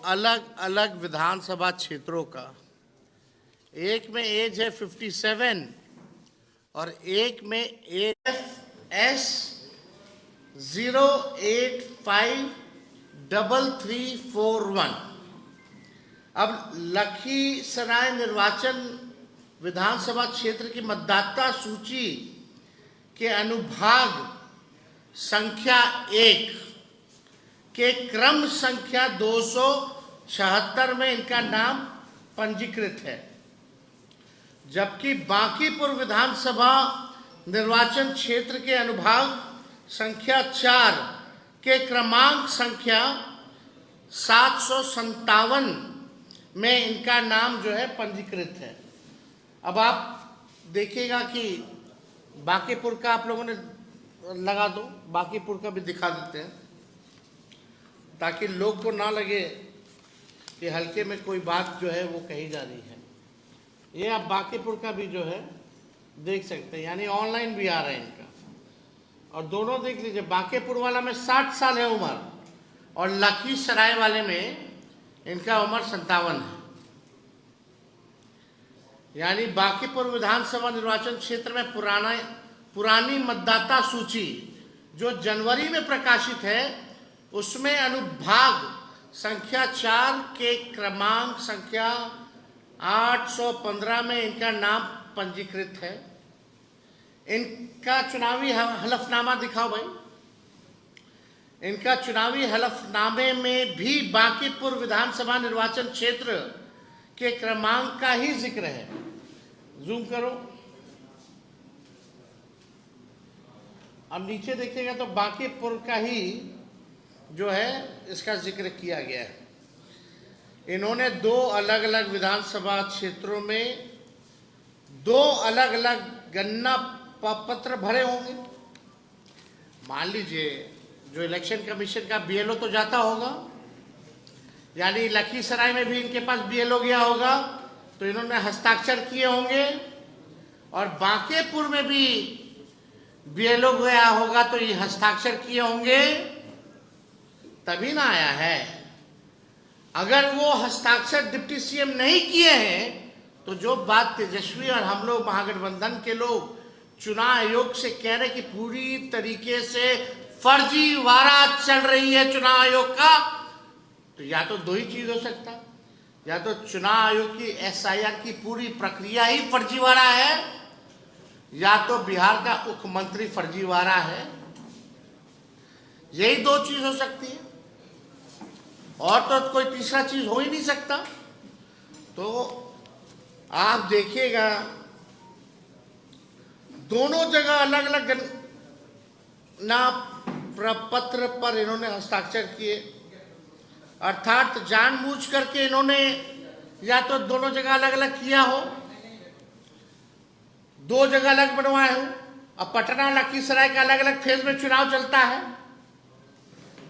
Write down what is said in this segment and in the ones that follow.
अलग अलग विधानसभा क्षेत्रों का, एक में एज है 57 और एक में एस 0853341। अब लखीसराय निर्वाचन विधानसभा क्षेत्र की मतदाता सूची के अनुभाग संख्या 1 के क्रम संख्या 276 में इनका नाम पंजीकृत है, जबकि बांकीपुर विधानसभा निर्वाचन क्षेत्र के अनुभाग संख्या 4 के क्रमांक संख्या 757 में इनका नाम जो है पंजीकृत है। अब आप देखिएगा कि बांकीपुर का आप लोगों ने लगा दो, बांकीपुर का भी दिखा देते हैं ताकि लोग को ना लगे कि हल्के में कोई बात जो है वो कही जा रही है। ये आप बांकीपुर का भी जो है देख सकते हैं, यानी ऑनलाइन भी आ रहा है इनका। और दोनों देख लीजिए, बांकीपुर वाला में 60 साल है उम्र और लखीसराय वाले में इनका उम्र 57 है। यानी बांकीपुर विधानसभा निर्वाचन क्षेत्र में पुरानी मतदाता सूची जो जनवरी में प्रकाशित है उसमें अनुभाग संख्या 4 के क्रमांक संख्या 815 में इनका नाम पंजीकृत है। इनका चुनावी हलफनामा दिखाओ भाई। इनका चुनावी हलफनामे में भी बांकीपुर विधानसभा निर्वाचन क्षेत्र के क्रमांक का ही जिक्र है। जूम करो, अब नीचे देखिएगा तो बांकीपुर का ही जो है इसका जिक्र किया गया है। इन्होंने 2 अलग अलग विधानसभा क्षेत्रों में 2 अलग अलग गणना पत्र भरे होंगे। मान लीजिए जो इलेक्शन कमीशन का बीएलओ तो जाता होगा, यानी लखीसराय में भी इनके पास बीएलओ गया होगा तो इन्होंने हस्ताक्षर किए होंगे, और बांकीपुर में भी बीएलओ गया होगा तो ये हस्ताक्षर किए होंगे, तभी ना आया है। अगर वो हस्ताक्षर डिप्टी सीएम नहीं किए हैं तो जो बात तेजस्वी और हम लोग महागठबंधन के लोग चुनाव आयोग से कह रहे कि पूरी तरीके से फर्जीवाड़ा चल रही है चुनाव आयोग का, तो या तो 2 ही चीज हो सकता, या तो चुनाव आयोग की एसआईआर की पूरी प्रक्रिया ही फर्जीवाड़ा है, या तो बिहार का मुख्यमंत्री फर्जीवाड़ा है। यही 2 चीज हो सकती है, और तो कोई तीसरा चीज हो ही नहीं सकता। तो आप देखिएगा दोनों जगह अलग अलग गणना प्रपत्र पर इन्होंने हस्ताक्षर किए, अर्थात जानबूझ करके इन्होंने या तो दोनों जगह अलग अलग किया हो, 2 जगह अलग बनवाए हो। अब पटना लखीसराय का अलग अलग फेज में चुनाव चलता है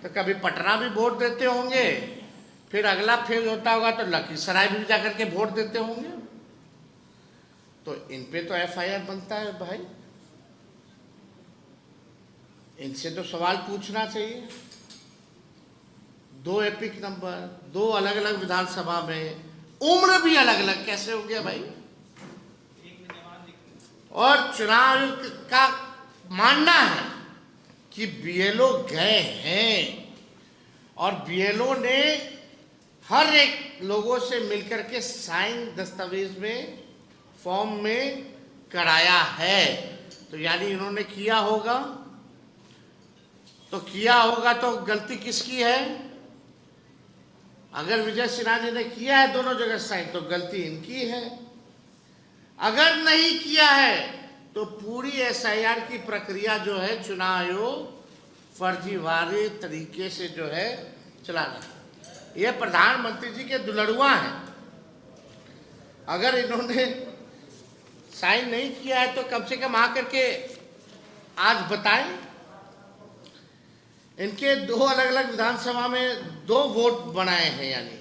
तो कभी पटना भी वोट देते होंगे, फिर अगला फेज होता होगा तो लखीसराय भी जाकर के वोट देते होंगे। तो इन पे तो एफआईआर बनता है भाई, इनसे तो सवाल पूछना चाहिए। 2 एपिक नंबर, 2 अलग अलग विधानसभा में, उम्र भी अलग अलग कैसे हो गया भाई। और चुनाव आयोग का मानना है कि बीएलओ गए हैं और बीएलओ ने हर एक लोगों से मिलकर के साइन दस्तावेज में फॉर्म में कराया है। तो यानी इन्होंने किया होगा, तो किया होगा तो गलती किसकी है? अगर विजय सिन्हा जी ने किया है दोनों जगह साइन तो गलती इनकी है, अगर नहीं किया है तो पूरी एसआईआर की प्रक्रिया जो है चुनाव आयोग फर्जीवाड़े तरीके से जो है चला रहा है। ये प्रधानमंत्री जी के दुलड़ुआ हैं, अगर इन्होंने साइन नहीं किया है तो कम से कम आकर के आज बताएं। इनके 2 अलग अलग विधानसभा में 2 वोट बनाए हैं, यानी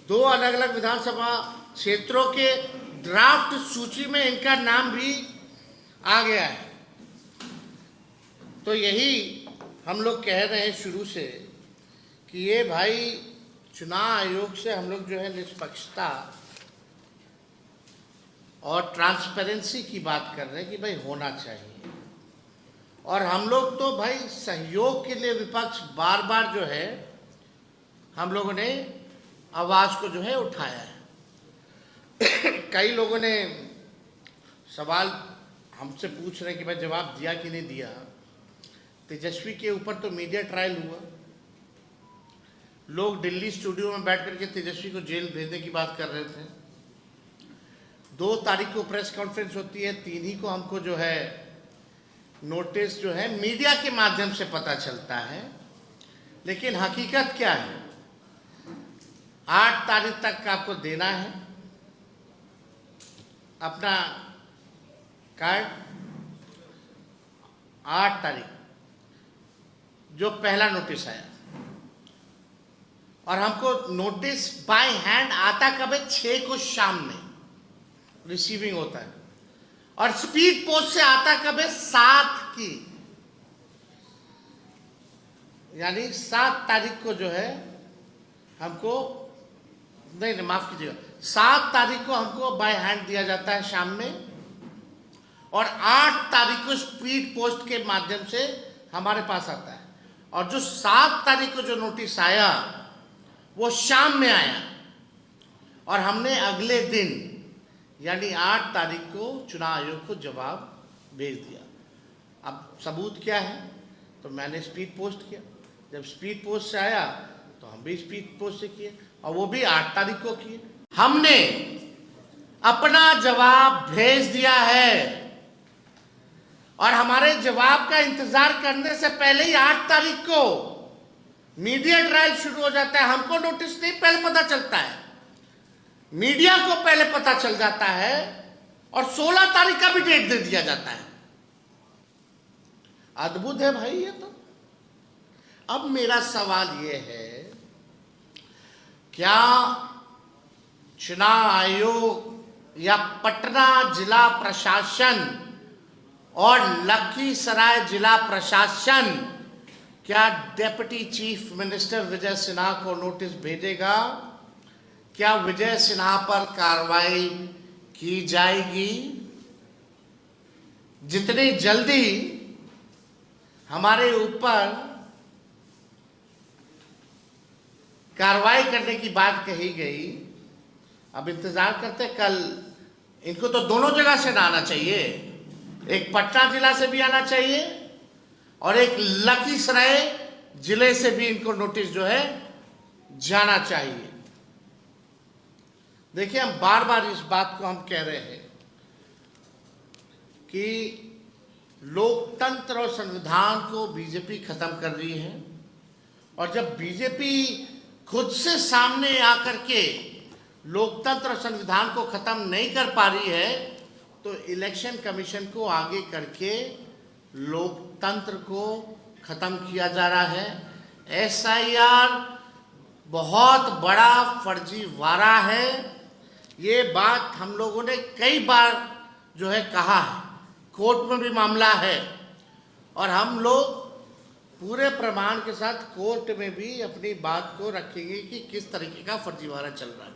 2 अलग अलग विधानसभा क्षेत्रों के ड्राफ्ट सूची में इनका नाम भी आ गया है। तो यही हम लोग कह रहे हैं शुरू से कि ये भाई चुनाव आयोग से हम लोग जो है निष्पक्षता और ट्रांसपेरेंसी की बात कर रहे हैं कि भाई होना चाहिए। और हम लोग तो भाई सहयोग के लिए विपक्ष बार बार जो है हम लोगों ने आवाज़ को जो है उठाया है। कई लोगों ने सवाल हमसे पूछ रहे हैं कि भाई जवाब दिया कि नहीं दिया। तेजस्वी के ऊपर तो मीडिया ट्रायल हुआ, लोग दिल्ली स्टूडियो में बैठ करके तेजस्वी को जेल भेजने की बात कर रहे थे। 2 तारीख को प्रेस कॉन्फ्रेंस होती है, 3 ही को हमको जो है नोटिस जो है मीडिया के माध्यम से पता चलता है। लेकिन हकीकत क्या है, 8 तारीख तक आपको देना है अपना कार्ड। 8 तारीख जो पहला नोटिस आया, और हमको नोटिस बाय हैंड आता कब है, 6 को शाम में रिसीविंग होता है, और स्पीड पोस्ट से आता कब है, 7 की, यानी 7 तारीख को जो है हमको, नहीं माफ कीजिएगा, 7 तारीख को हमको बाय हैंड दिया जाता है शाम में, और 8 तारीख को स्पीड पोस्ट के माध्यम से हमारे पास आता है। और जो 7 तारीख को जो नोटिस आया वो शाम में आया, और हमने अगले दिन यानी 8 तारीख को चुनाव आयोग को जवाब भेज दिया। अब सबूत क्या है, तो मैंने स्पीड पोस्ट किया। जब स्पीड पोस्ट से आया तो हम भी स्पीड पोस्ट से किए, और वो भी 8 तारीख को किए। हमने अपना जवाब भेज दिया है, और हमारे जवाब का इंतजार करने से पहले ही 8 तारीख को मीडिया ट्रायल शुरू हो जाता है। हमको नोटिस नहीं पहले पता चलता है, मीडिया को पहले पता चल जाता है, और 16 तारीख का भी डेट दे दिया जाता है। अद्भुत है भाई ये तो। अब मेरा सवाल ये है, क्या चुनाव आयोग या पटना जिला प्रशासन और लखीसराय जिला प्रशासन क्या deputy chief minister Vijay Sinha को नोटिस भेजेगा? क्या विजय सिन्हा पर कार्रवाई की जाएगी? जितनी जल्दी हमारे ऊपर कार्रवाई करने की बात कही गई, अब इंतजार करते। कल इनको तो दोनों जगह से आना चाहिए, एक पटना जिला से भी आना चाहिए और एक लखीसराय जिले से भी इनको नोटिस जो है जाना चाहिए। देखिए, हम बार बार इस बात को हम कह रहे हैं कि लोकतंत्र और संविधान को बीजेपी खत्म कर रही है, और जब बीजेपी खुद से सामने आकर के लोकतंत्र और संविधान को खत्म नहीं कर पा रही है, तो इलेक्शन कमीशन को आगे करके लोकतंत्र को खत्म किया जा रहा है। SIR बहुत बड़ा फर्जीवाड़ा है। ये बात हम लोगों ने कई बार जो है कहा है, कोर्ट में भी मामला है, और हम लोग पूरे प्रमाण के साथ कोर्ट में भी अपनी बात को रखेंगे कि किस तरीके का फर्जीवाड़ा चल रहा है।